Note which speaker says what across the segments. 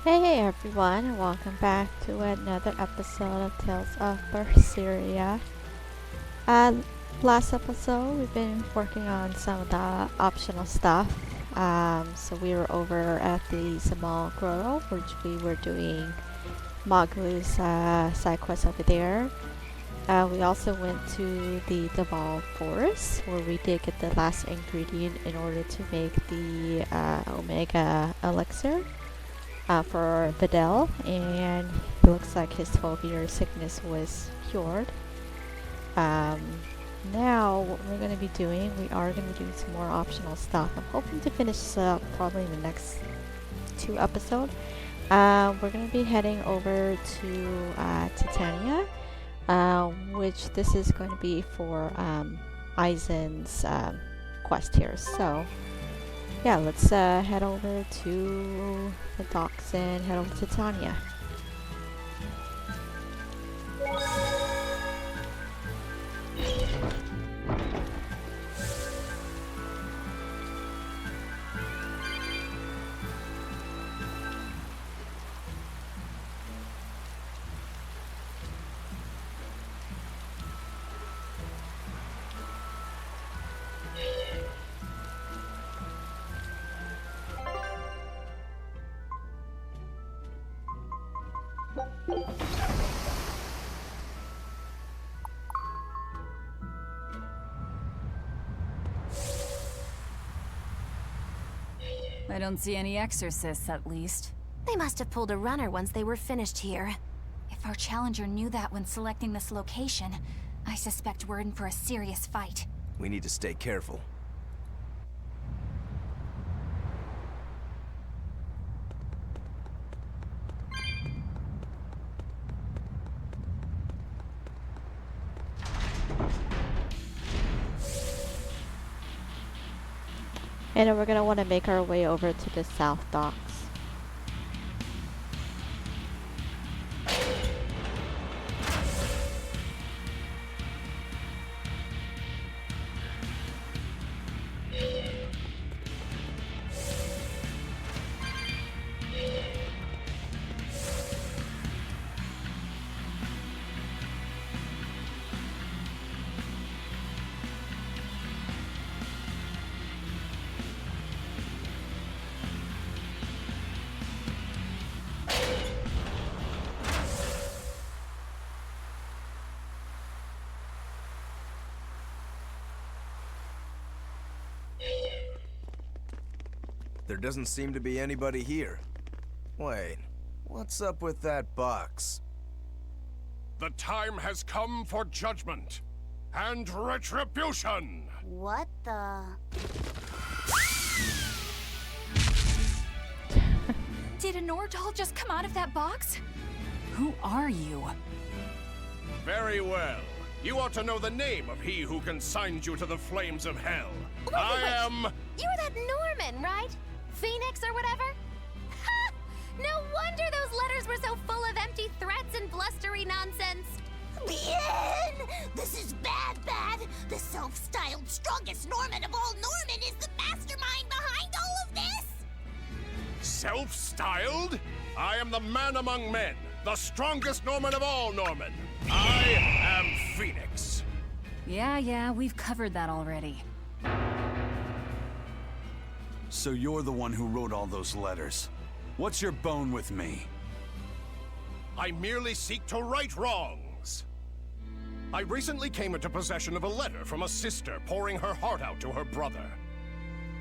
Speaker 1: Hey everyone, and welcome back to another episode of Tales of Berseria. Uh, Last episode, we've been working on some of the optional stuff. So we were over at the small grotto, which we were doing Magu's side quest over there. We also went to the Deval Forest, where we did get the last ingredient in order to make the Omega Elixir. For Vidal, and it looks like his 12-year sickness was cured. Now, what we're going to be doing, we are going to be doing some more optional stuff. I'm hoping to finish this up probably in the next 2 episodes. We're going to be heading over to Titania, which this is going to be for Eisen's quest here. So, yeah, let's head over to the docks and head over to Titania.
Speaker 2: I don't see any exorcists, at least.
Speaker 3: They must have pulled a runner once they were finished here.
Speaker 4: If our challenger knew that when selecting this location, I suspect we're in for a serious fight.
Speaker 5: We need to stay careful.
Speaker 1: And then we're going to want to make our way over to the south docks.
Speaker 5: There doesn't seem to be anybody here. Wait, what's up with that box?
Speaker 6: The time has come for judgment and retribution!
Speaker 3: What the...
Speaker 4: Did a Nordal just come out of that box?
Speaker 2: Who are you?
Speaker 6: Very well. You ought to know the name of he who consigned you to the flames of hell.
Speaker 3: Wait.
Speaker 6: I am...
Speaker 3: You're that Norman, right? Phoenix or whatever? Ha! No wonder those letters were so full of empty threats and blustery nonsense.
Speaker 7: Bien! This is bad. The self-styled strongest Norman of all Norman is the mastermind behind all of this!
Speaker 6: Self-styled? I am the man among men, the strongest Norman of all Norman. I am Phoenix.
Speaker 2: Yeah, we've covered that already.
Speaker 8: So you're the one who wrote all those letters. What's your bone with me?
Speaker 6: I merely seek to right wrongs. I recently came into possession of a letter from a sister pouring her heart out to her brother.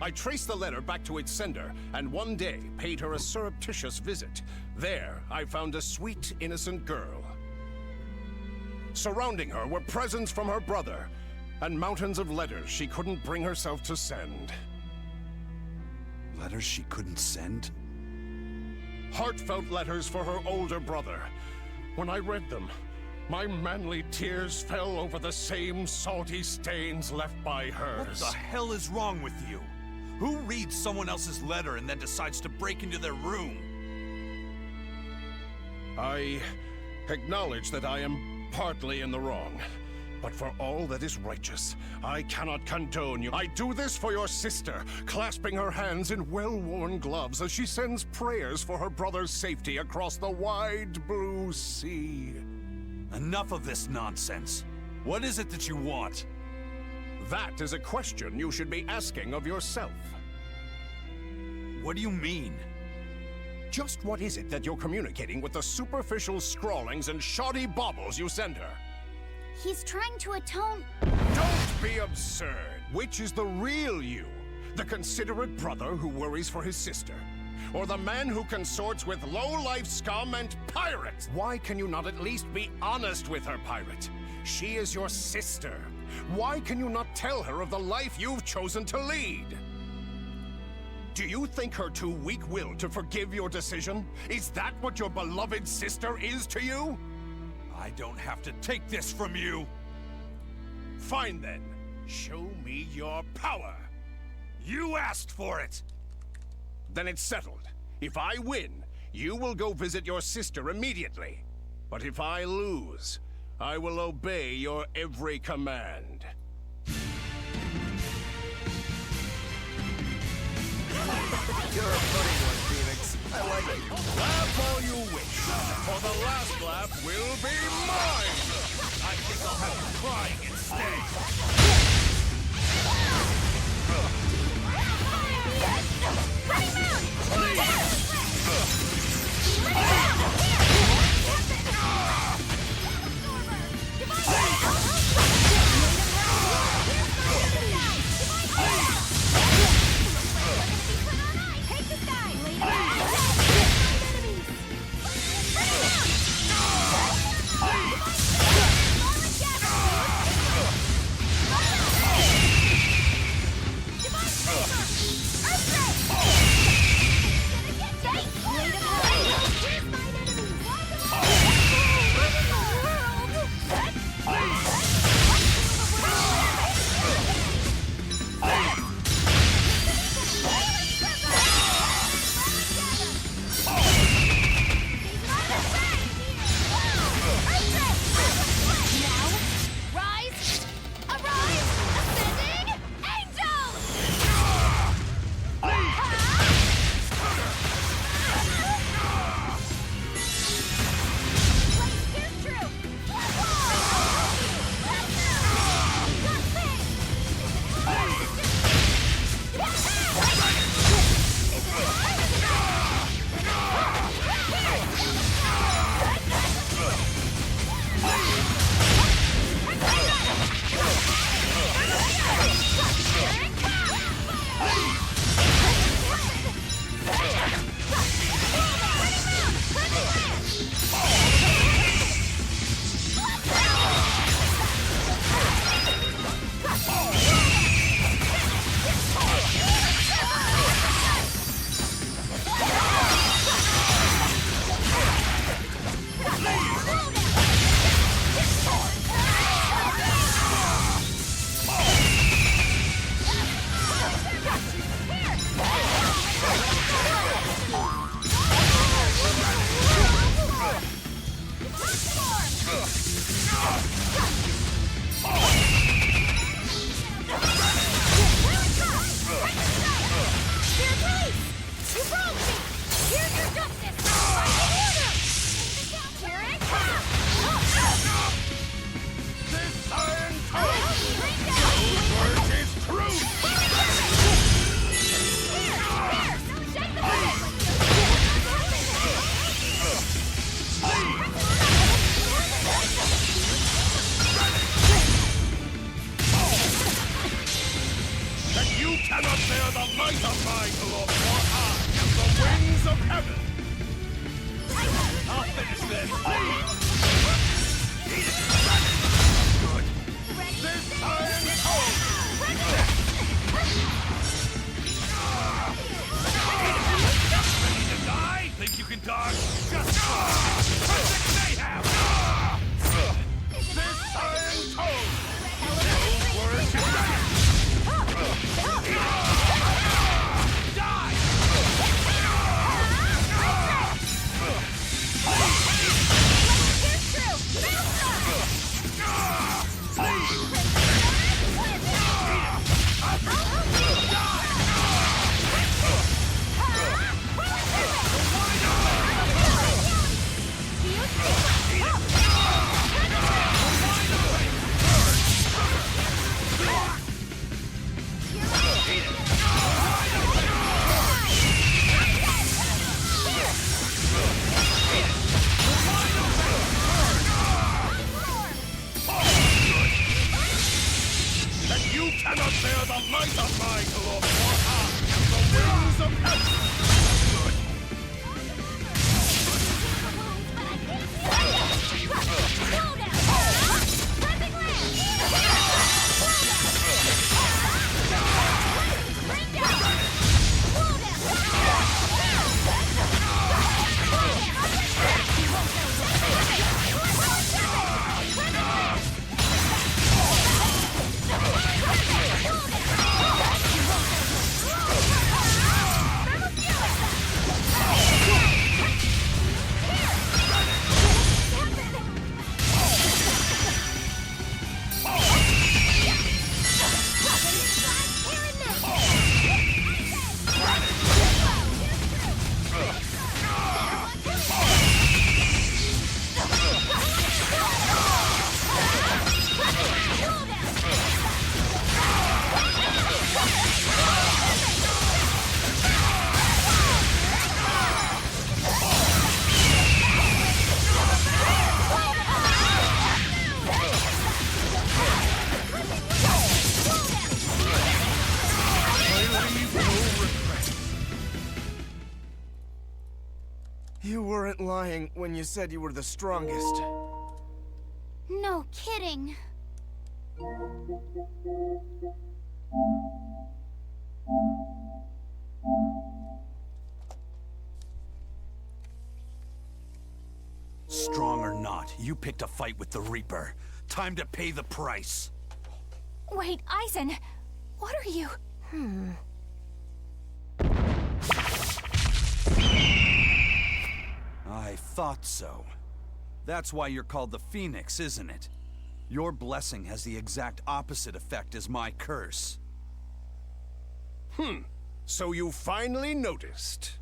Speaker 6: I traced the letter back to its sender, and one day paid her a surreptitious visit. There, I found a sweet, innocent girl. Surrounding her were presents from her brother, and mountains of letters she couldn't bring herself to send.
Speaker 8: Letters she couldn't send?
Speaker 6: Heartfelt letters for her older brother. When I read them, my manly tears fell over the same salty stains left by hers.
Speaker 8: What the hell is wrong with you? Who reads someone else's letter and then decides to break into their room?
Speaker 6: I acknowledge that I am partly in the wrong. But for all that is righteous, I cannot condone you. I do this for your sister, clasping her hands in well-worn gloves as she sends prayers for her brother's safety across the wide blue sea.
Speaker 8: Enough of this nonsense. What is it that you want?
Speaker 6: That is a question you should be asking of yourself.
Speaker 8: What do you mean?
Speaker 6: Just what is it that you're communicating with the superficial scrawlings and shoddy baubles you send her?
Speaker 7: He's trying to atone.
Speaker 6: Don't be absurd. Which is the real you? The considerate brother who worries for his sister? Or the man who consorts with low-life scum and pirates? Why can you not at least be honest with her, pirate? She is your sister. Why can you not tell her of the life you've chosen to lead? Do you think her too weak-willed to forgive your decision? Is that what your beloved sister is to you?
Speaker 8: I don't have to take this from you!
Speaker 6: Fine then. Show me your power.
Speaker 8: You asked for it!
Speaker 6: Then it's settled. If I win, you will go visit your sister immediately. But if I lose, I will obey your every command.
Speaker 5: You're a funny one, Phoenix. I like you.
Speaker 6: Laugh all you wish, for the last laugh will be mine!
Speaker 8: I think I'll have you crying instead!
Speaker 6: cannot bear the light of my glory or harm the wings of heaven!
Speaker 5: You weren't lying when you said you were the strongest.
Speaker 7: No kidding.
Speaker 8: Strong or not, you picked a fight with the Reaper. Time to pay the price.
Speaker 4: Wait, Eisen, what are you?
Speaker 8: I thought so. That's why you're called the Phoenix, isn't it? Your blessing has the exact opposite effect as my curse.
Speaker 6: So you finally noticed.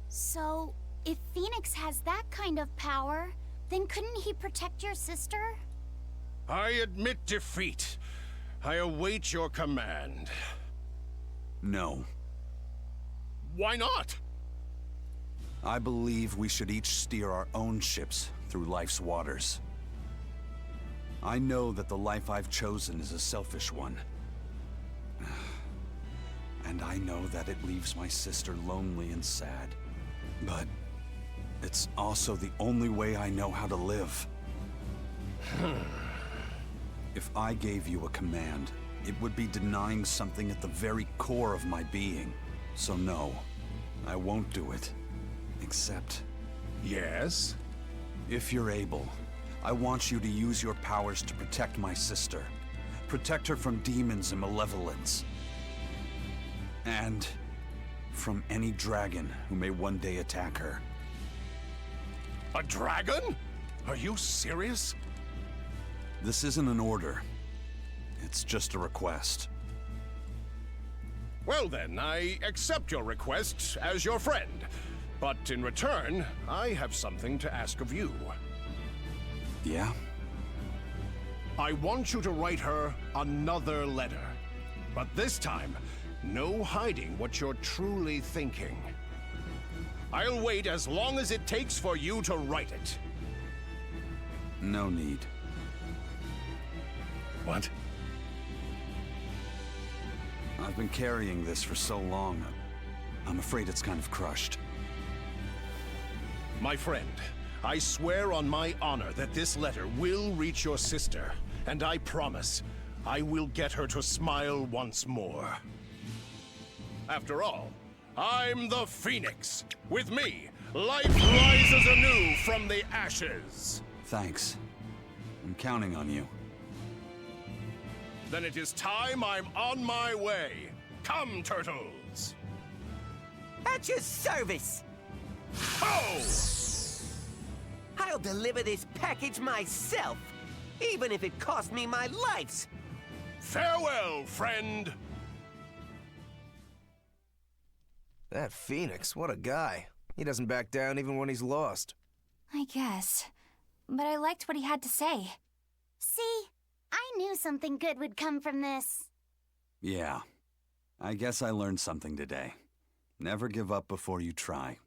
Speaker 7: So, if Phoenix has that kind of power, then couldn't he protect your sister?
Speaker 6: I admit defeat. I await your command.
Speaker 8: No.
Speaker 6: Why not?
Speaker 8: I believe we should each steer our own ships through life's waters. I know that the life I've chosen is a selfish one. And I know that it leaves my sister lonely and sad. But it's also the only way I know how to live. If I gave you a command, it would be denying something at the very core of my being. So no, I won't do it. Except,
Speaker 6: Yes?
Speaker 8: if you're able, I want you to use your powers to protect my sister. Protect her from demons and malevolence. And from any dragon who may one day attack her.
Speaker 6: A dragon? Are you serious?
Speaker 8: This isn't an order. It's just a request.
Speaker 6: Well then, I accept your request as your friend. But in return, I have something to ask of you.
Speaker 8: Yeah?
Speaker 6: I want you to write her another letter. But this time, no hiding what you're truly thinking. I'll wait as long as it takes for you to write it.
Speaker 8: No need.
Speaker 6: What?
Speaker 8: I've been carrying this for so long, I'm afraid it's kind of crushed.
Speaker 6: My friend, I swear on my honor that this letter will reach your sister, and I promise I will get her to smile once more. After all, I'm the Phoenix. With me, life rises anew from the ashes.
Speaker 8: Thanks. I'm counting on you.
Speaker 6: Then it is time I'm on my way. Come, turtles!
Speaker 9: At your service!
Speaker 6: Oh!
Speaker 9: I'll deliver this package myself, even if it cost me my life!
Speaker 6: Farewell, friend!
Speaker 5: That Phoenix, what a guy. He doesn't back down even when he's lost.
Speaker 4: I guess. But I liked what he had to say.
Speaker 7: See? I knew something good would come from this.
Speaker 8: Yeah. I guess I learned something today. Never give up before you try.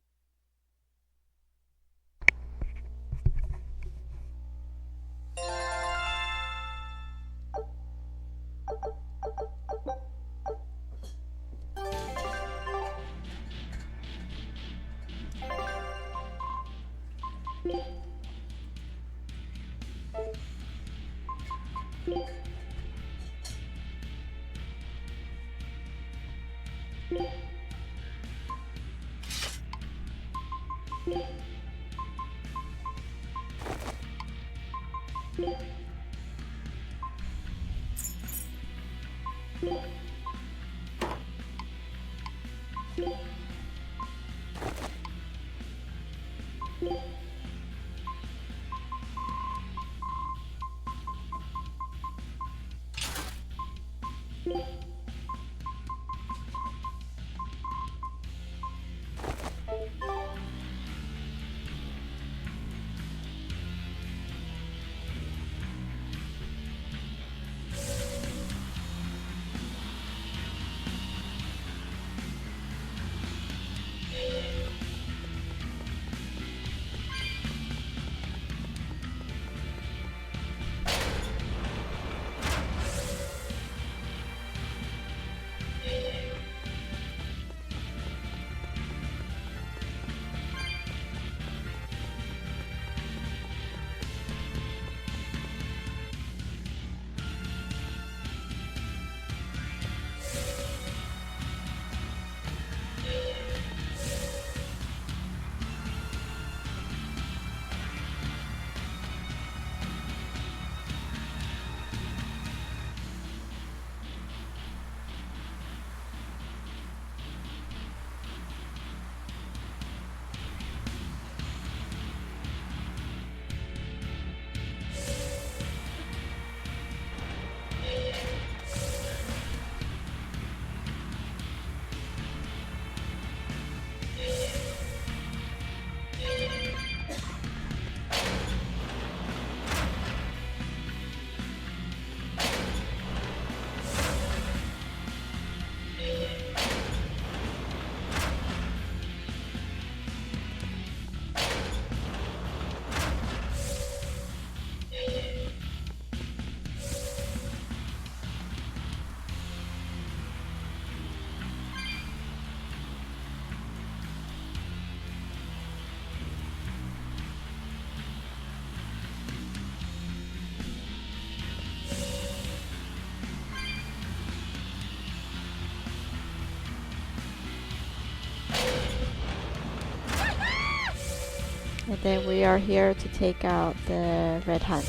Speaker 1: And then we are here to take out the Red Hunt.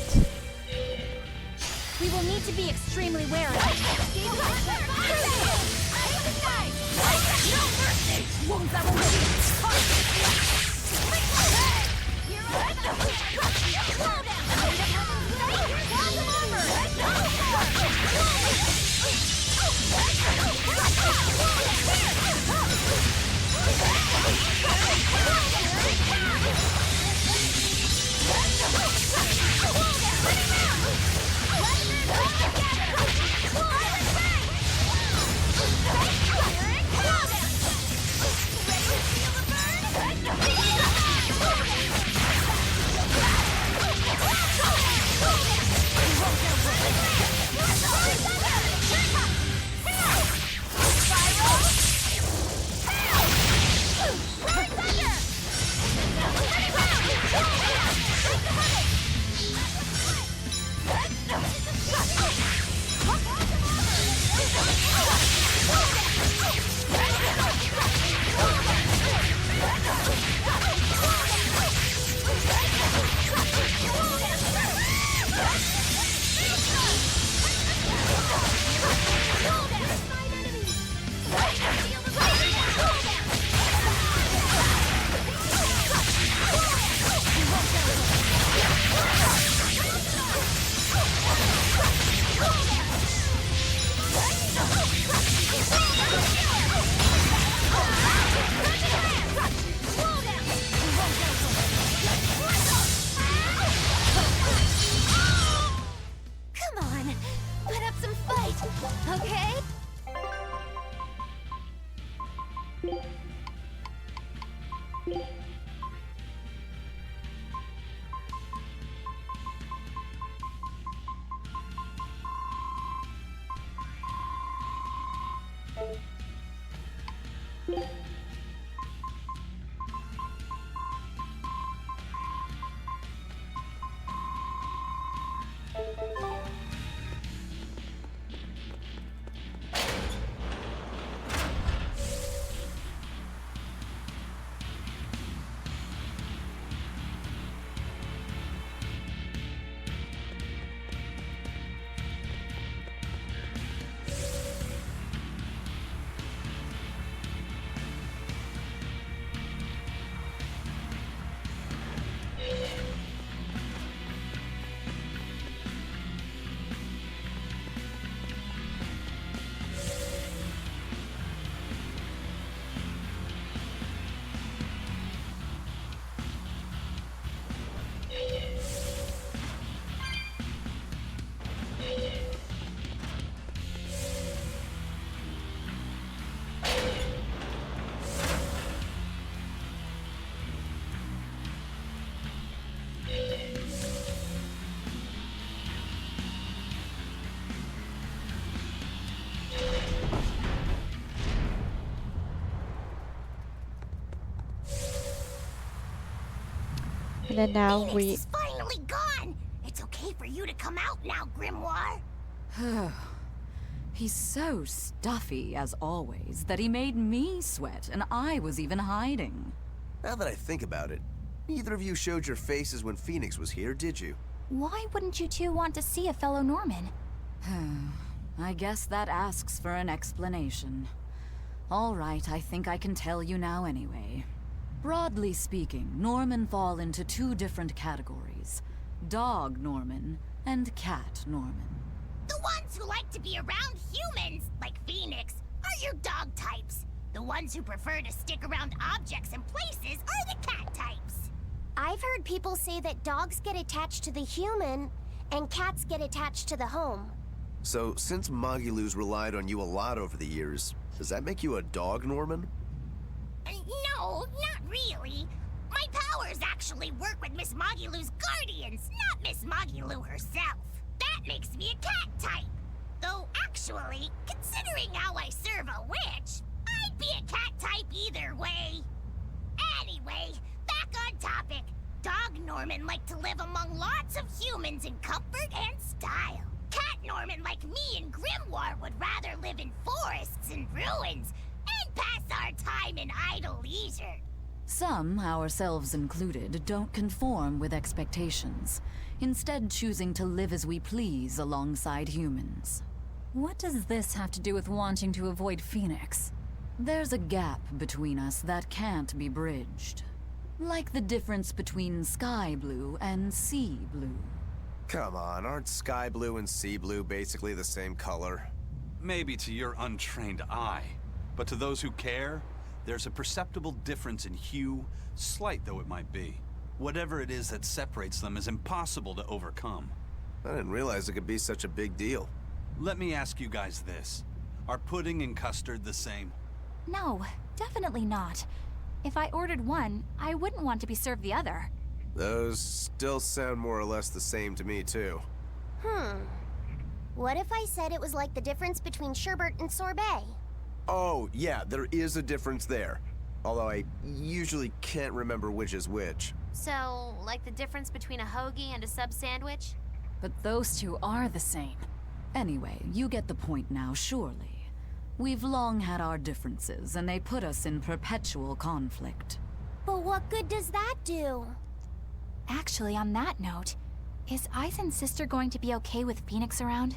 Speaker 4: We will need to be extremely wary.
Speaker 1: And then now
Speaker 7: Phoenix is finally gone! It's okay for you to come out now, Grimoire!
Speaker 2: He's so stuffy, as always, that he made me sweat, and I was even hiding.
Speaker 5: Now that I think about it, neither of you showed your faces when Phoenix was here, did you?
Speaker 4: Why wouldn't you two want to see a fellow Norman?
Speaker 2: I guess that asks for an explanation. All right, I think I can tell you now anyway. Broadly speaking, Norman fall into two different categories. Dog Norman and Cat Norman.
Speaker 7: The ones who like to be around humans, like Phoenix, are your dog types. The ones who prefer to stick around objects and places are the cat types.
Speaker 3: I've heard people say that dogs get attached to the human and cats get attached to the home.
Speaker 5: So, since Magilou's relied on you a lot over the years, does that make you a dog Norman?
Speaker 7: No, not really. My powers actually work with Miss Magilou's guardians, not Miss Magilou herself. That makes me a cat type. Though actually, considering how I serve a witch, I'd be a cat type either way. Anyway, back on topic. Dog Norman like to live among lots of humans in comfort and style. Cat Norman like me and Grimoire would rather live in forests and ruins and pass our time in idle leisure.
Speaker 2: Some, ourselves included, don't conform with expectations, instead choosing to live as we please alongside humans. What does this have to do with wanting to avoid Phoenix? There's a gap between us that can't be bridged. Like the difference between sky blue and sea blue.
Speaker 5: Come on, aren't sky blue and sea blue basically the same color?
Speaker 8: Maybe to your untrained eye, but to those who care, there's a perceptible difference in hue, slight though it might be. Whatever it is that separates them is impossible to overcome.
Speaker 5: I didn't realize it could be such a big deal.
Speaker 8: Let me ask you guys this. Are pudding and custard the same?
Speaker 4: No, definitely not. If I ordered one, I wouldn't want to be served the other.
Speaker 5: Those still sound more or less the same to me, too.
Speaker 3: What if I said it was like the difference between sherbet and sorbet?
Speaker 5: Oh, yeah, there is a difference there. Although I usually can't remember which is which.
Speaker 3: So, like the difference between a hoagie and a sub sandwich?
Speaker 2: But those two are the same. Anyway, you get the point now, surely. We've long had our differences, and they put us in perpetual conflict.
Speaker 3: But what good does that do?
Speaker 4: Actually, on that note, is Aizen's sister going to be okay with Phoenix around?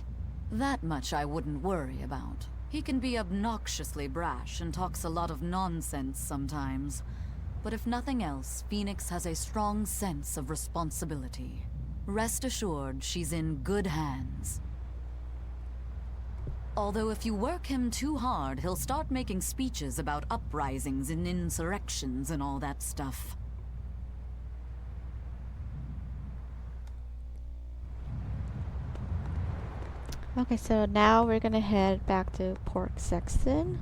Speaker 2: That much I wouldn't worry about. He can be obnoxiously brash and talks a lot of nonsense sometimes. But if nothing else, Phoenix has a strong sense of responsibility. Rest assured, she's in good hands. Although if you work him too hard, he'll start making speeches about uprisings and insurrections and all that stuff.
Speaker 1: Okay, so now we're gonna head back to Port Sexton.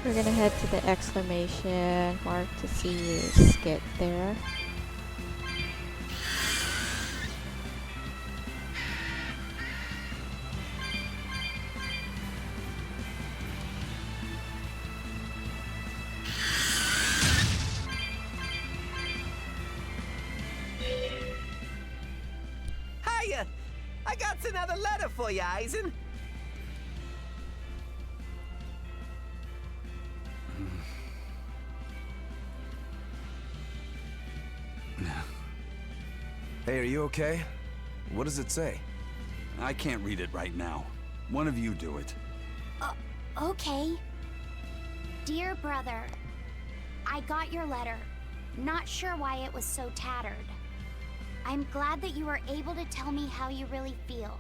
Speaker 1: We're gonna head to the exclamation mark to see Skit there.
Speaker 9: Hiya! I got another letter for you, Aizen.
Speaker 5: Hey, are you okay? What does it say?
Speaker 8: I can't read it right now. One of you do it.
Speaker 3: Okay. Dear brother, I got your letter. Not sure why it was so tattered. I'm glad that you were able to tell me how you really feel,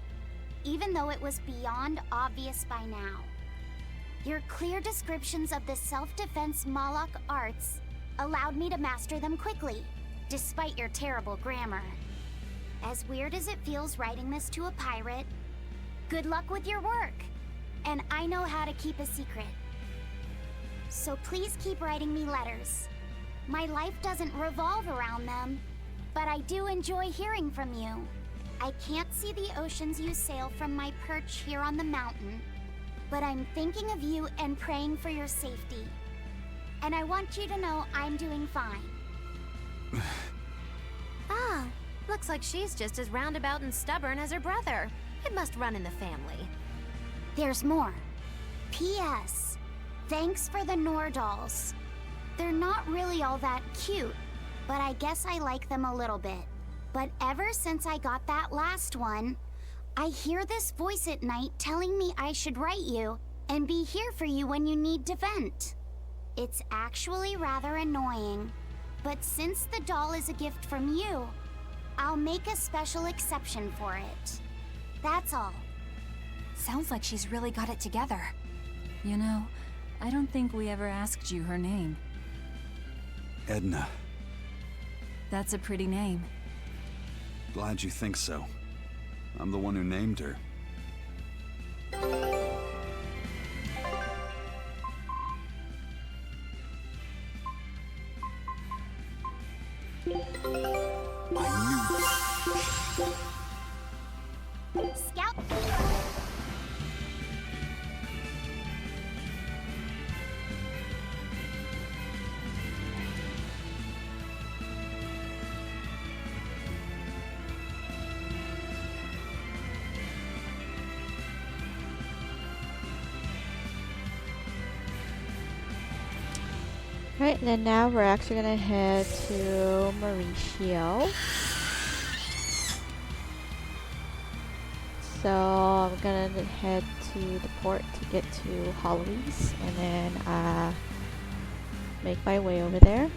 Speaker 3: even though it was beyond obvious by now. Your clear descriptions of the self-defense Malak arts allowed me to master them quickly, despite your terrible grammar. As weird as it feels writing this to a pirate, good luck with your work, and I know how to keep a secret. So please keep writing me letters. My life doesn't revolve around them, but I do enjoy hearing from you. I can't see the oceans you sail from my perch here on the mountain, but I'm thinking of you and praying for your safety. And I want you to know I'm doing fine.
Speaker 10: Ah, looks like she's just as roundabout and stubborn as her brother. It must run in the family.
Speaker 3: There's more. P.S. Thanks for the Nordals. They're not really all that cute, but I guess I like them a little bit. But ever since I got that last one, I hear this voice at night telling me I should write you and be here for you when you need to vent. It's actually rather annoying, but since the doll is a gift from you, I'll make a special exception for it. That's all.
Speaker 4: Sounds like she's really got it together.
Speaker 2: You know, I don't think we ever asked you her name.
Speaker 8: Edna.
Speaker 2: That's a pretty name.
Speaker 8: Glad you think so. I'm the one who named her.
Speaker 3: Scout.
Speaker 1: Right, and then now we're actually gonna head to Meirchio. So I'm gonna head to the port to get to Holloway's and then make my way over there.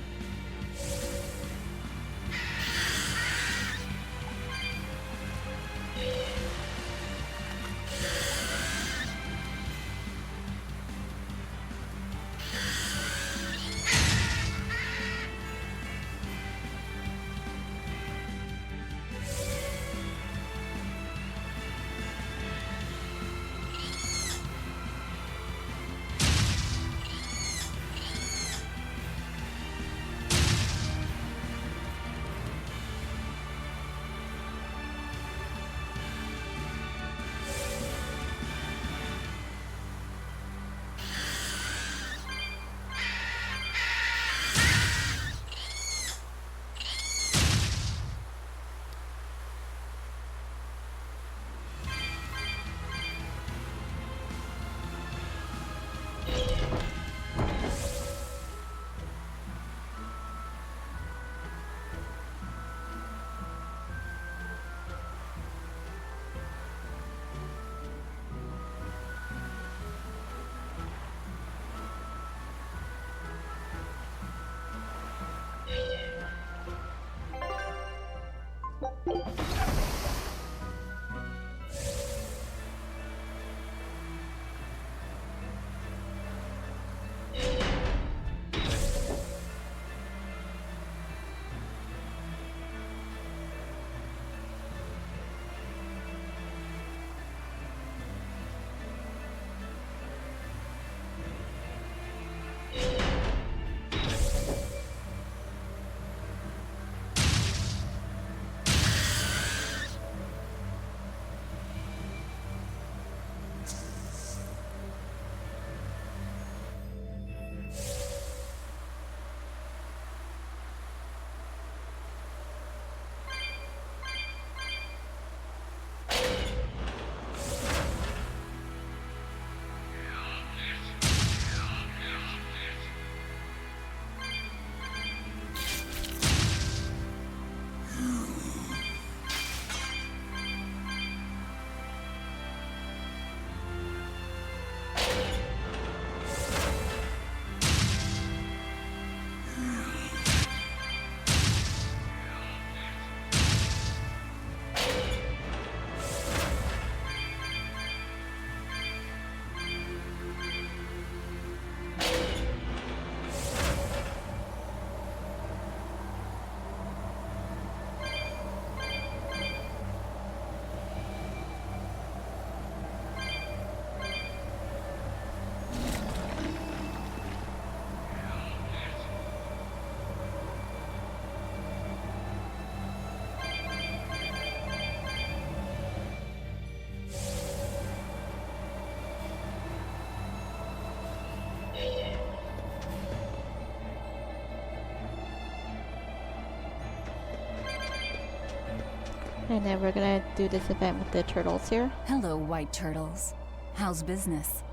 Speaker 1: And then we're gonna do this event with the turtles here.
Speaker 2: Hello, white turtles. How's business?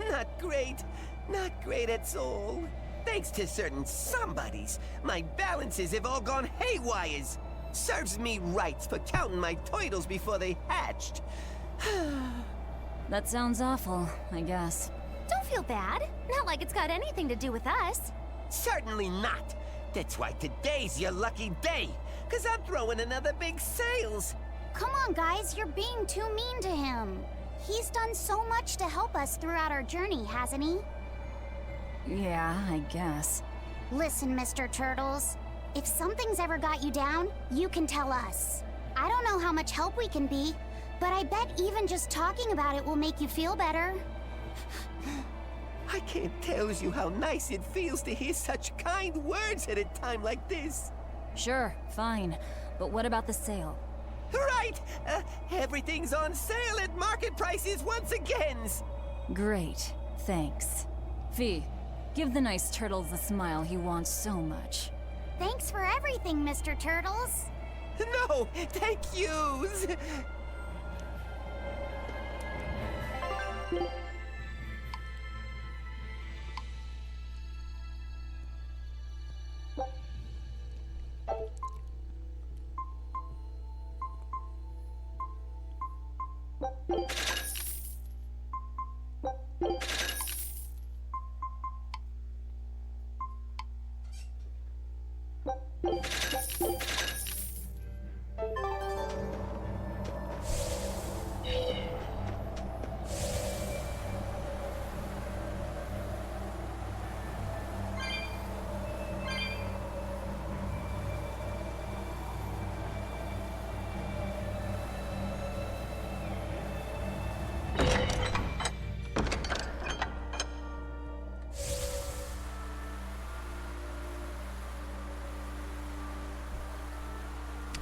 Speaker 9: Not great. Not great at all. Thanks to certain somebodies, my balances have all gone haywires. Serves me right for counting my turtles before they hatched.
Speaker 2: That sounds awful, I guess.
Speaker 10: Don't feel bad. Not like it's got anything to do with us.
Speaker 9: Certainly not. That's why today's your lucky day. 'Cause I'm throwing another big sales.
Speaker 3: Come on, guys, you're being too mean to him. He's done so much to help us throughout our journey, hasn't he?
Speaker 2: Yeah, I guess.
Speaker 3: Listen, Mr. Turtles. If something's ever got you down, you can tell us. I don't know how much help we can be, but I bet even just talking about it will make you feel better.
Speaker 9: I can't tell you how nice it feels to hear such kind words at a time like this.
Speaker 2: Sure, fine. But what about the sale?
Speaker 9: Right! Everything's on sale at market prices once again.
Speaker 2: Great, thanks. Fee, give the nice turtles the smile he wants so much.
Speaker 3: Thanks for everything, Mr. Turtles.
Speaker 9: No, thank yous.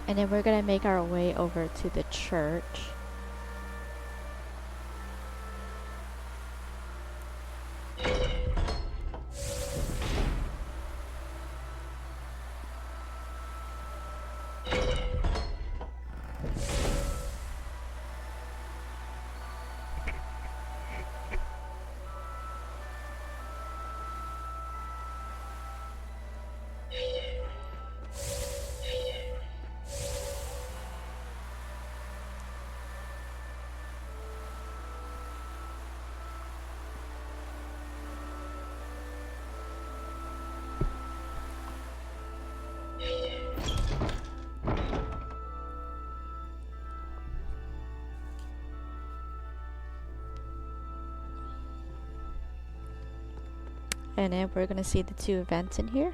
Speaker 1: And then we're gonna make our way over to the church. And then we're gonna see the two events in here.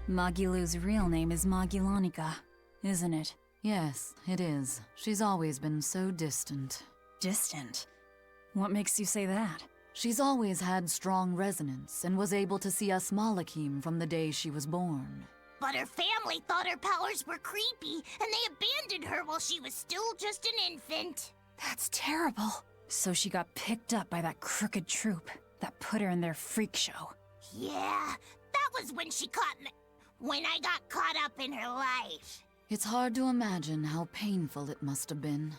Speaker 2: Magilu's real name is Magilonica, isn't it? Yes, it is. She's always been so distant. Distant? What makes you say that? She's always had strong resonance and was able to see us Malakim from the day she was born.
Speaker 7: But her family thought her powers were creepy, and they abandoned her while she was still just an infant.
Speaker 2: That's terrible. So she got picked up by that crooked troupe that put her in their freak show.
Speaker 7: Yeah, that was when when I got caught up in her life.
Speaker 2: It's hard to imagine how painful it must have been.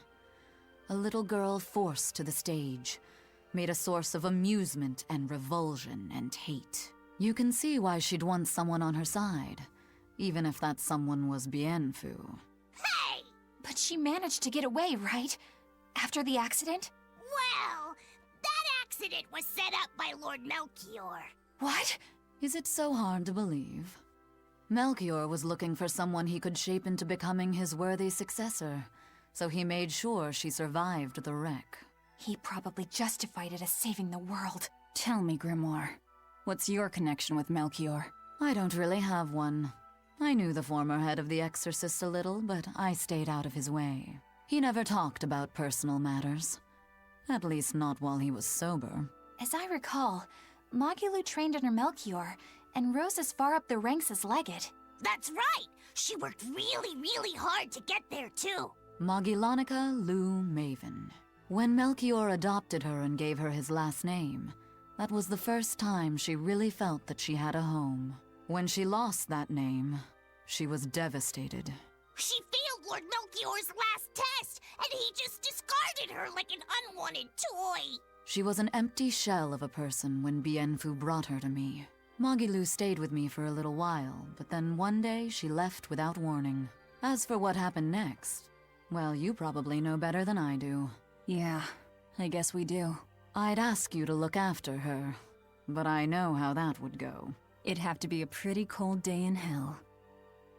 Speaker 2: A little girl forced to the stage, made a source of amusement and revulsion and hate. You can see why she'd want someone on her side, even if that someone was Bienfu.
Speaker 7: Hey!
Speaker 10: But she managed to get away, right? After the accident?
Speaker 7: Well, that accident was set up by Lord Meirchio.
Speaker 10: What?
Speaker 2: Is it so hard to believe? Meirchio was looking for someone he could shape into becoming his worthy successor, so he made sure she survived the wreck.
Speaker 10: He probably justified it as saving the world.
Speaker 2: Tell me, Grimoire, what's your connection with Meirchio? I don't really have one. I knew the former head of the Exorcist a little, but I stayed out of his way. He never talked about personal matters. At least not while he was sober.
Speaker 10: As I recall, Magilu trained under Meirchio and rose as far up the ranks as Legate.
Speaker 7: That's right! She worked really, really hard to get there, too.
Speaker 2: Magilonica Lou Maven. When Meirchio adopted her and gave her his last name, that was the first time she really felt that she had a home. When she lost that name, she was devastated.
Speaker 7: She failed Lord Meirchio's last test, and he just discarded her like an unwanted toy.
Speaker 2: She was an empty shell of a person when Bienfu brought her to me. Magilu stayed with me for a little while, but then one day she left without warning. As for what happened next, well, you probably know better than I do.
Speaker 4: Yeah, I guess we do.
Speaker 2: I'd ask you to look after her, but I know how that would go.
Speaker 4: It'd have to be a pretty cold day in hell.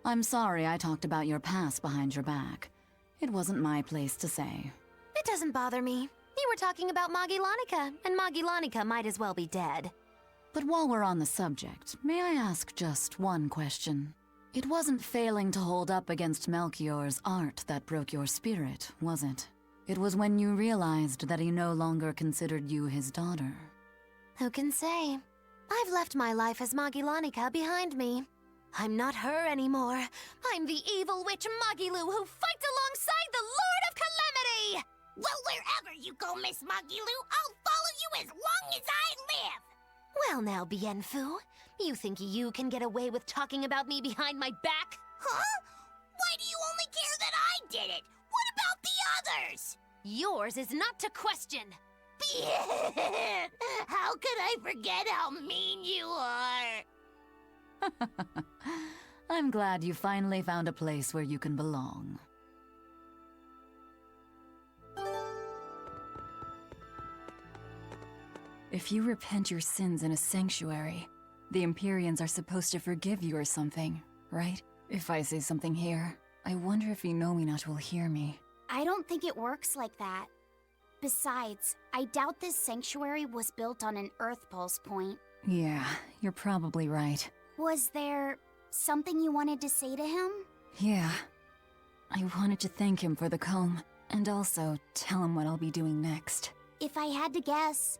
Speaker 2: I'm sorry I talked about your past behind your back. It wasn't my place to say.
Speaker 10: It doesn't bother me. You were talking about Magilonica, and Magilonica might as well be dead.
Speaker 2: But while we're on the subject, may I ask just one question? It wasn't failing to hold up against Melchior's art that broke your spirit, was it? It was when you realized that he no longer considered you his daughter.
Speaker 10: Who can say? I've left my life as Magilonica behind me. I'm not her anymore. I'm the evil witch Magilu who fights alongside the Lord of Calamity!
Speaker 7: Well, wherever you go, Miss Magilu, I'll follow you as long as I live!
Speaker 10: Well now, Bienfu, you think you can get away with talking about me behind my back?
Speaker 7: Huh? Why do you only care that I did it? What about the others?
Speaker 10: Yours is not to question.
Speaker 7: How could I forget how mean you are?
Speaker 2: I'm glad you finally found a place where you can belong.
Speaker 4: If you repent your sins in a sanctuary, the Empyreans are supposed to forgive you or something, right? If I say something here, I wonder if Inominat will hear me.
Speaker 3: I don't think it works like that. Besides, I doubt this sanctuary was built on an Earth Pulse point.
Speaker 4: Yeah, you're probably right.
Speaker 3: Was there something you wanted to say to him?
Speaker 4: Yeah. I wanted to thank him for the comb, and also tell him what I'll be doing next.
Speaker 3: If I had to guess,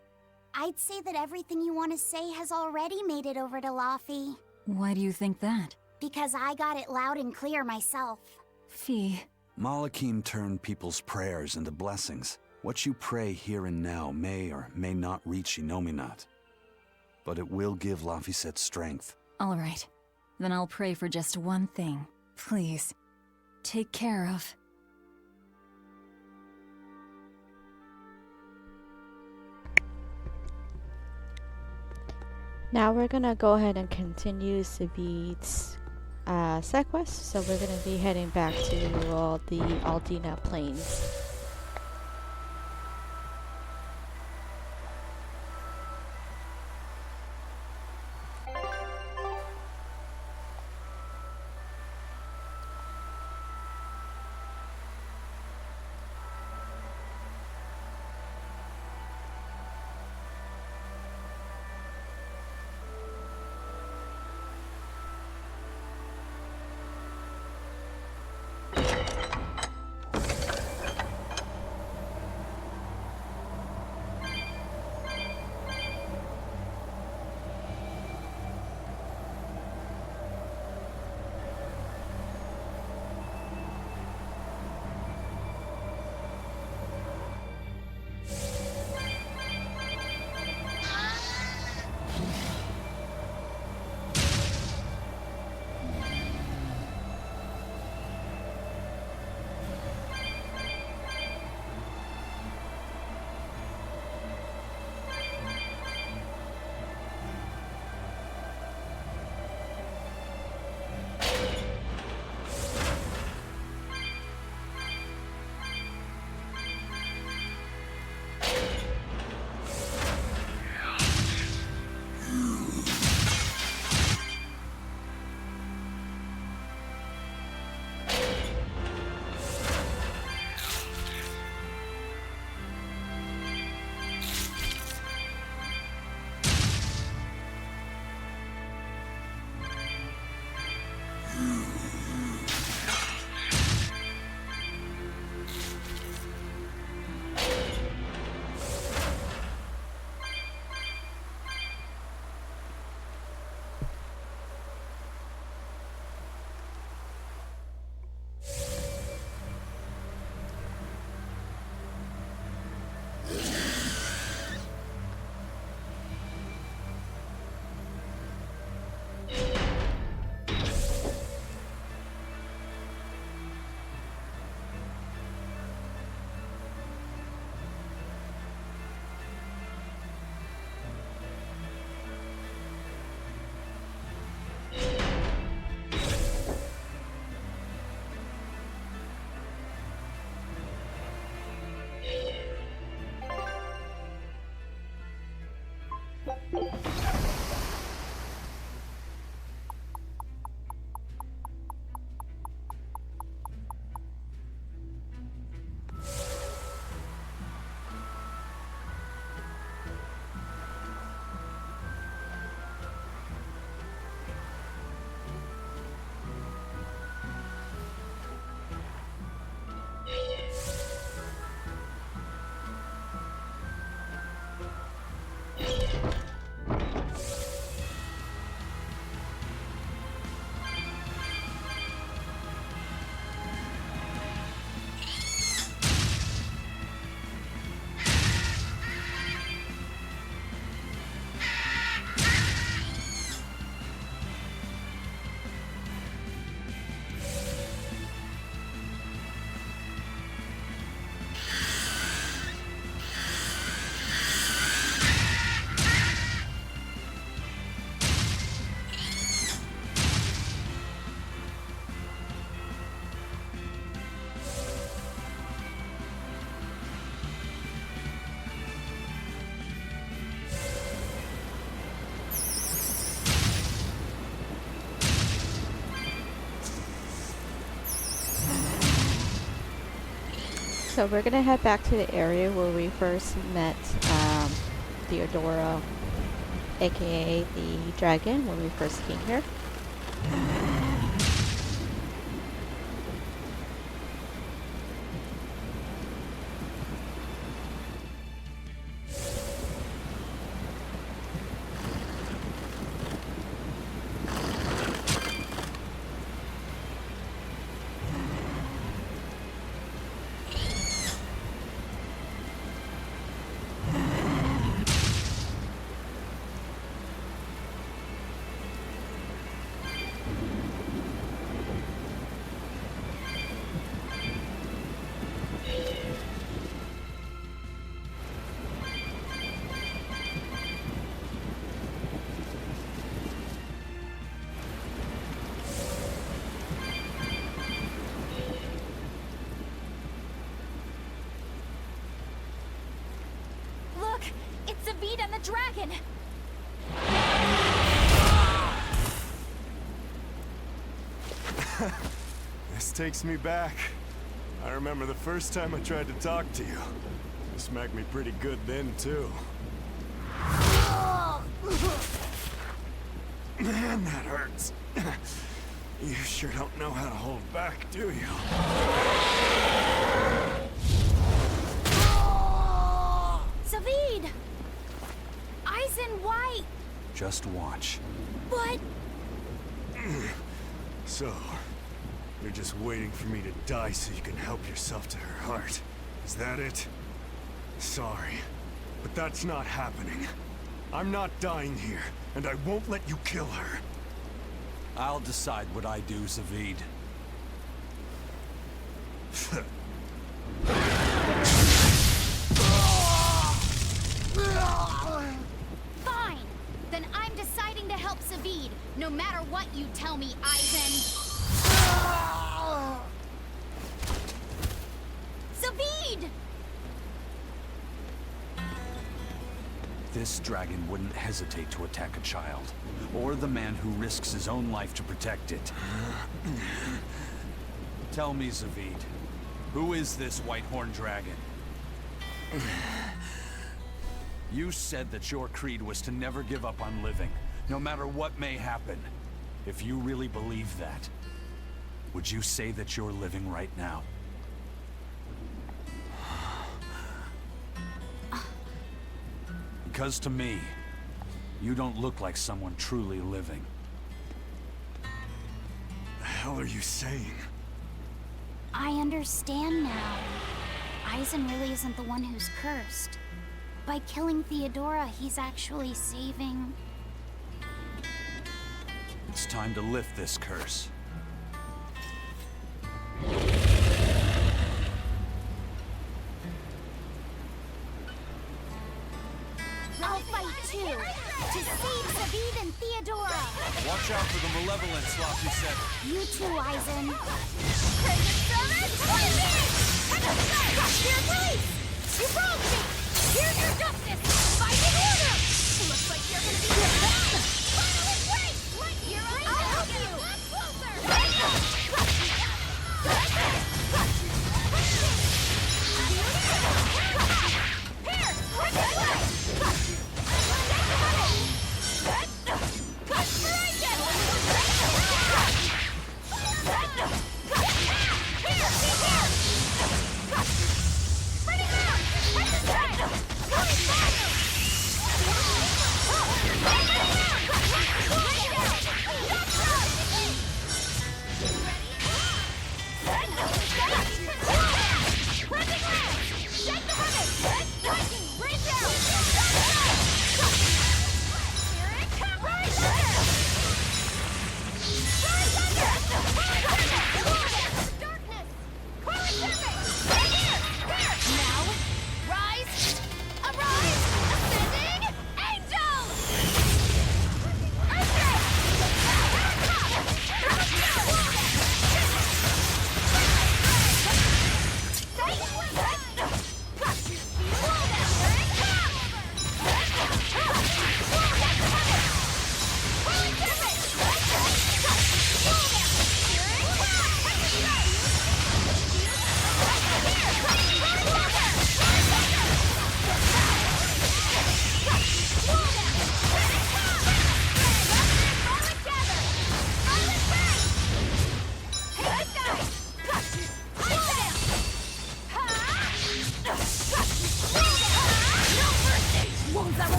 Speaker 3: I'd say that everything you want to say has already made it over to Laufey.
Speaker 4: Why do you think that?
Speaker 3: Because I got it loud and clear myself.
Speaker 4: Fee.
Speaker 8: Malakim turned people's prayers into blessings. What you pray here and now may or may not reach Inominat. But it will give Laufeyset strength.
Speaker 4: All right. Then I'll pray for just one thing. Please. Take care of...
Speaker 1: Now we're gonna go ahead and continue Sivid's side quest. So we're gonna be heading back to the Aldina Plains. So we're gonna head back to the area where we first met Theodora, aka the dragon, when we first came here.
Speaker 10: It's Zavid and the dragon!
Speaker 11: This takes me back. I remember the first time I tried to talk to you. You smacked me pretty good then, too. Man, that hurts. You sure don't know how to hold back, do you?
Speaker 10: Zavid! Eisen, why?
Speaker 8: Just watch.
Speaker 10: What?
Speaker 11: So, you're just waiting for me to die so you can help yourself to her heart. Is that it? Sorry, but that's not happening. I'm not dying here, and I won't let you kill her.
Speaker 8: I'll decide what I do, Zavid.
Speaker 3: Fine! Then I'm deciding to help Zavid, no matter what you tell me, Eisen. Zavid!
Speaker 8: This dragon wouldn't hesitate to attack a child, or the man who risks his own life to protect it. Tell me, Zavid, who is this white-horned dragon? You said that your creed was to never give up on living, no matter what may happen. If you really believe that, would you say that you're living right now? Because to me, you don't look like someone truly living.
Speaker 11: The hell are you saying?
Speaker 3: I understand now. Eisen really isn't the one who's cursed. By killing Theodora, he's actually saving...
Speaker 8: It's time to lift this curse.
Speaker 3: I'll fight too! To save Zavid and Theodora!
Speaker 8: Watch out for the malevolent, Sloppy said.
Speaker 3: You too, Eisen.
Speaker 10: Your police! You wronged me! Here's your justice! Fighting order! Looks like you're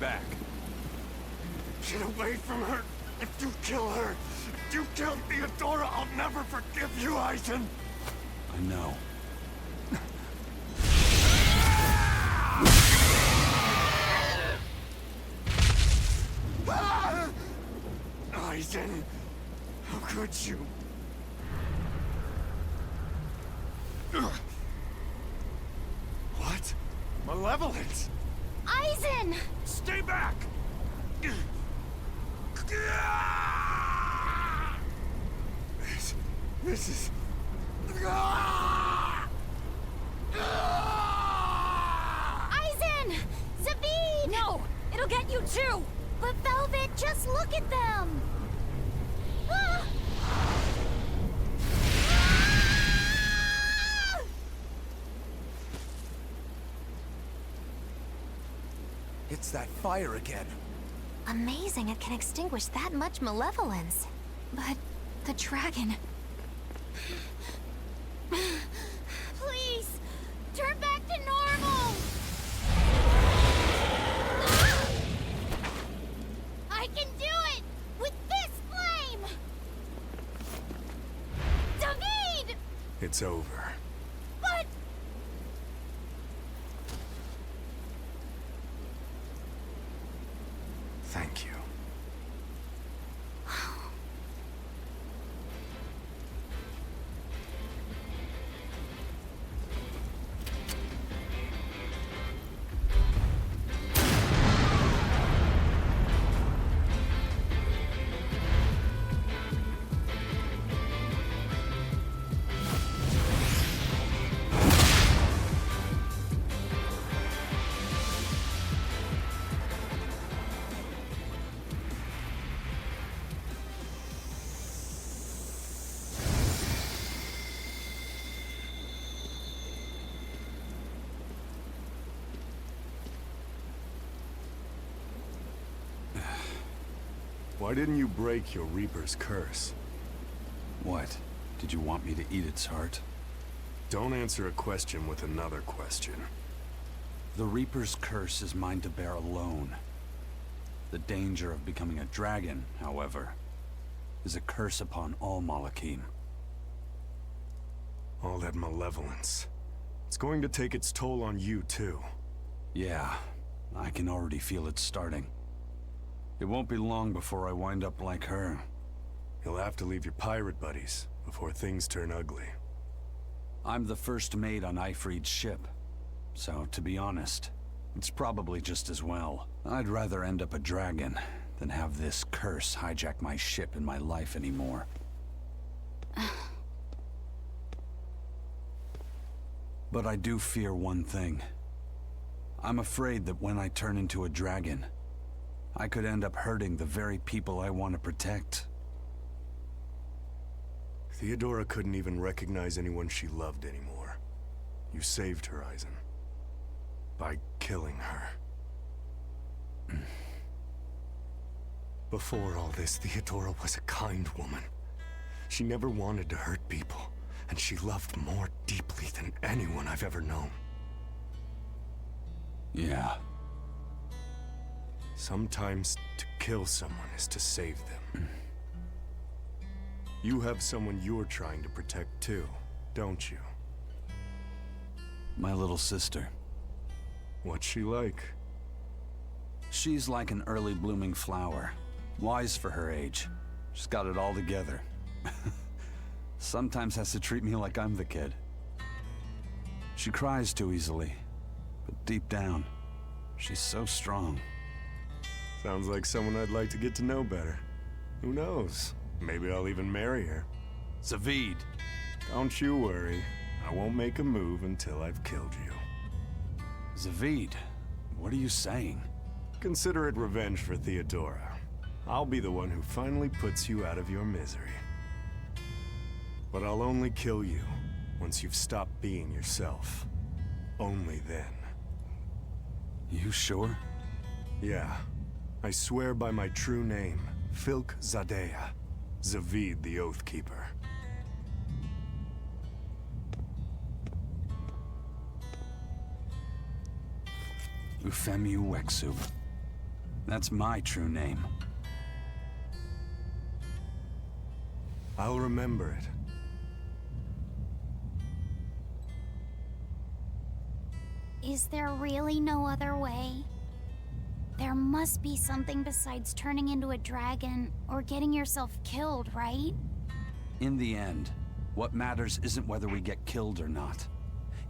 Speaker 8: back.
Speaker 11: Get away from her! If you kill her, if you kill Theodora, I'll never forgive you, Aizen!
Speaker 8: I know.
Speaker 11: Aizen, how could you? What? Malevolence?
Speaker 3: Aizen!
Speaker 11: Stay back! This is...
Speaker 3: Aizen! Zavid!
Speaker 10: No! It'll get you too!
Speaker 3: But Velvet, just look at them! Ah! Ah!
Speaker 5: It's that fire again.
Speaker 10: Amazing it can extinguish that much malevolence. But the dragon...
Speaker 3: Please, turn back to normal! I can do it! With this flame! David!
Speaker 11: It's over.
Speaker 3: But...
Speaker 11: Thank you. Why didn't you break your Reaper's curse?
Speaker 8: What? Did you want me to eat its heart?
Speaker 11: Don't answer a question with another question.
Speaker 8: The Reaper's curse is mine to bear alone. The danger of becoming a dragon, however, is a curse upon all Malakim.
Speaker 11: All that malevolence. It's going to take its toll on you, too.
Speaker 8: Yeah, I can already feel it starting. It won't be long before I wind up like her.
Speaker 11: You'll have to leave your pirate buddies before things turn ugly.
Speaker 8: I'm the first mate on Ifrid's ship. So, to be honest, it's probably just as well. I'd rather end up a dragon than have this curse hijack my ship and my life anymore. But I do fear one thing. I'm afraid that when I turn into a dragon, I could end up hurting the very people I want to protect.
Speaker 11: Theodora couldn't even recognize anyone she loved anymore. You saved her, Aizen. By killing her. Before all this, Theodora was a kind woman. She never wanted to hurt people, and she loved more deeply than anyone I've ever known.
Speaker 8: Yeah.
Speaker 11: Sometimes to kill someone is to save them. You have someone you're trying to protect too, don't you?
Speaker 8: My little sister.
Speaker 11: What's she like?
Speaker 8: She's like an early blooming flower. Wise for her age. She's got it all together. Sometimes has to treat me like I'm the kid. She cries too easily, but deep down, she's so strong.
Speaker 11: Sounds like someone I'd like to get to know better. Who knows? Maybe I'll even marry her.
Speaker 8: Zavid!
Speaker 11: Don't you worry. I won't make a move until I've killed you.
Speaker 8: Zavid, what are you saying?
Speaker 11: Consider it revenge for Theodora. I'll be the one who finally puts you out of your misery. But I'll only kill you once you've stopped being yourself. Only then.
Speaker 8: You sure?
Speaker 11: Yeah. I swear by my true name, Filk Zadea, Zavid the Oathkeeper.
Speaker 8: Ufemu Wexub. That's my true name.
Speaker 11: I'll remember it.
Speaker 3: Is there really no other way? There must be something besides turning into a dragon or getting yourself killed, right?
Speaker 8: In the end, what matters isn't whether we get killed or not.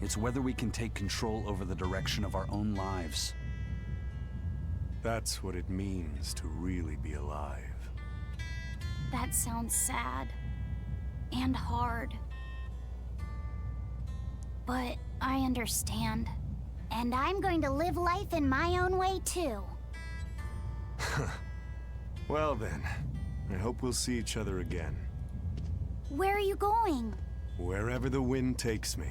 Speaker 8: It's whether we can take control over the direction of our own lives.
Speaker 11: That's what it means to really be alive.
Speaker 3: That sounds sad. And hard. But I understand. And I'm going to live life in my own way, too.
Speaker 11: Well then, I hope we'll see each other again.
Speaker 3: Where are you going?
Speaker 11: Wherever the wind takes me.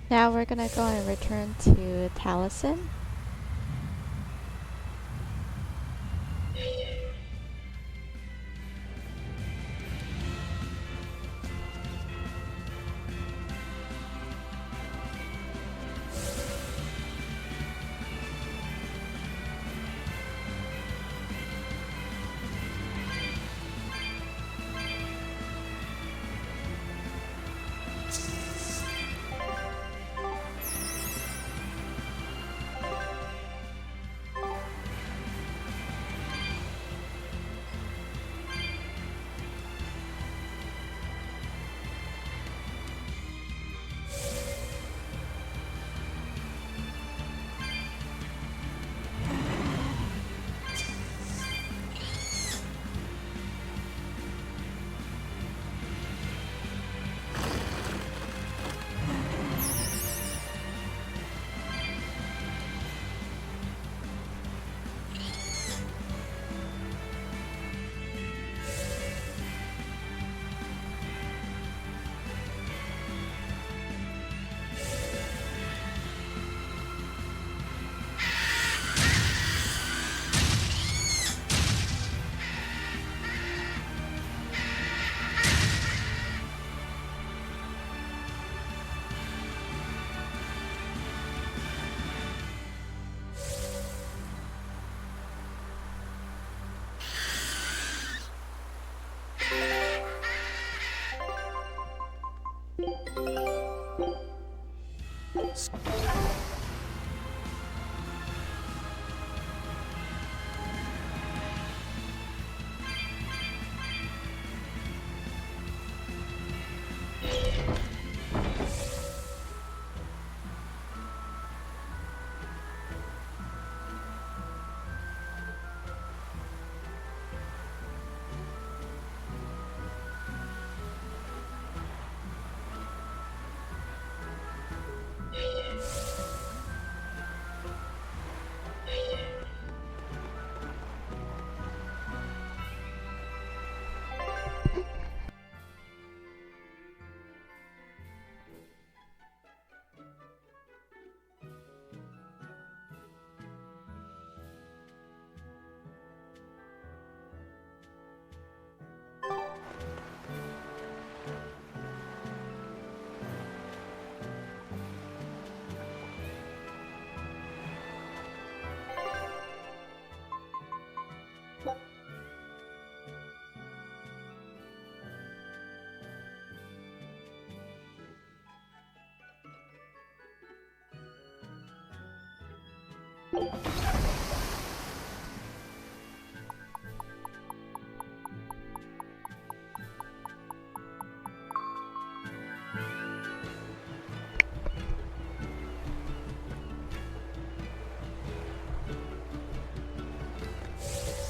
Speaker 1: Now we're gonna go and return to Taliesin.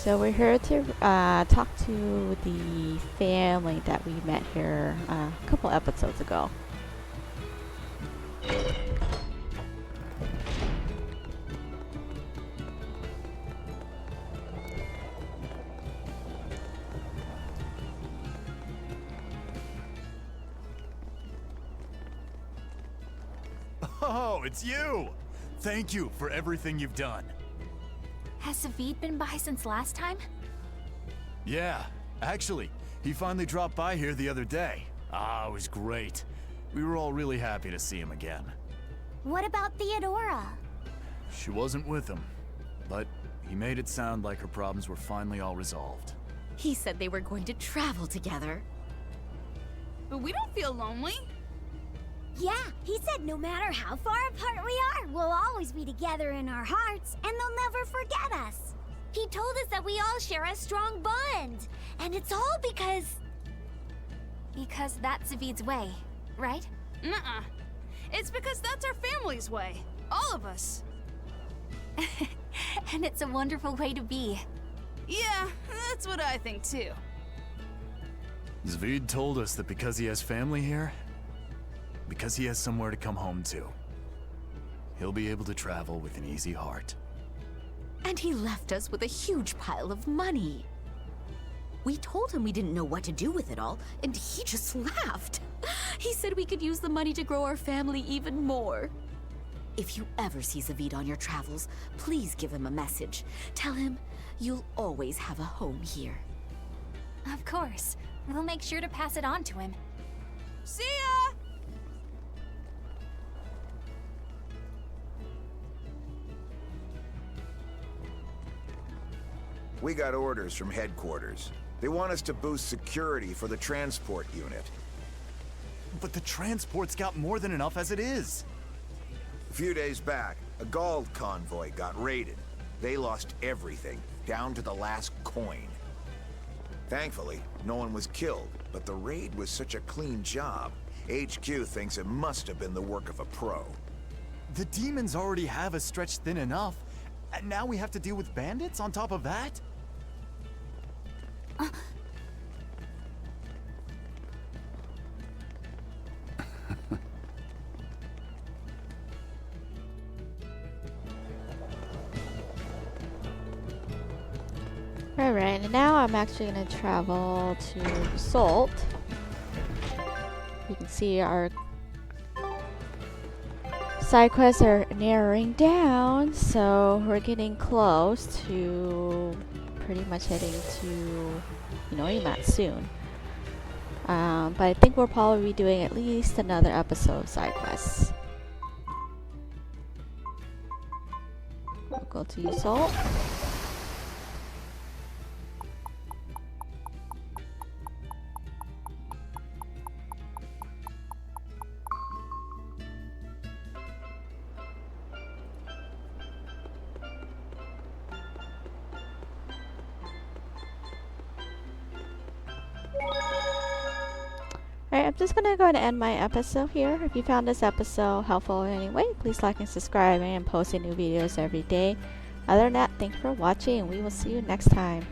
Speaker 1: So we're here to talk to the family that we met here a couple episodes ago.
Speaker 12: Oh, it's you! Thank you for everything you've done.
Speaker 10: Has Savid been by since last time?
Speaker 12: Yeah, actually, he finally dropped by here the other day. Ah, it was great. We were all really happy to see him again.
Speaker 3: What about Theodora?
Speaker 12: She wasn't with him, but he made it sound like her problems were finally all resolved.
Speaker 13: He said they were going to travel together.
Speaker 14: But we don't feel lonely.
Speaker 7: Yeah, he said no matter how far apart we are, we'll always be together in our hearts, and they'll never forget us. He told us that we all share a strong bond, and it's all because...
Speaker 10: Because that's Savid's way, right?
Speaker 14: Nuh-uh. It's because that's our family's way. All of us.
Speaker 10: And it's a wonderful way to be.
Speaker 14: Yeah, that's what I think too.
Speaker 12: Zvid told us that because he has family here, because he has somewhere to come home to, he'll be able to travel with an easy heart.
Speaker 13: And he left us with a huge pile of money. We told him we didn't know what to do with it all, and he just laughed. He said we could use the money to grow our family even more. If you ever see Zavid on your travels, please give him a message. Tell him you'll always have a home here.
Speaker 10: Of course. We'll make sure to pass it on to him.
Speaker 14: See ya!
Speaker 15: We got orders from headquarters. They want us to boost security for the transport unit.
Speaker 12: But the transport's got more than enough as it is.
Speaker 15: A few days back, a Gald convoy got raided. They lost everything, down to the last coin. Thankfully, no one was killed, but the raid was such a clean job. HQ thinks it must have been the work of a pro.
Speaker 12: The demons already have us stretched thin enough, and now we have to deal with bandits on top of that?
Speaker 1: Alright, and now I'm actually going to travel to Salt. You can see our side quests are narrowing down, so we're getting close to pretty much heading to Inoimat soon. But I think we'll probably be doing at least another episode of side quests. We'll go to Salt. Alright, I'm just gonna go ahead and end my episode here. If you found this episode helpful in any way, please like and subscribe. I am posting new videos every day. Other than that, thank you for watching, and we will see you next time.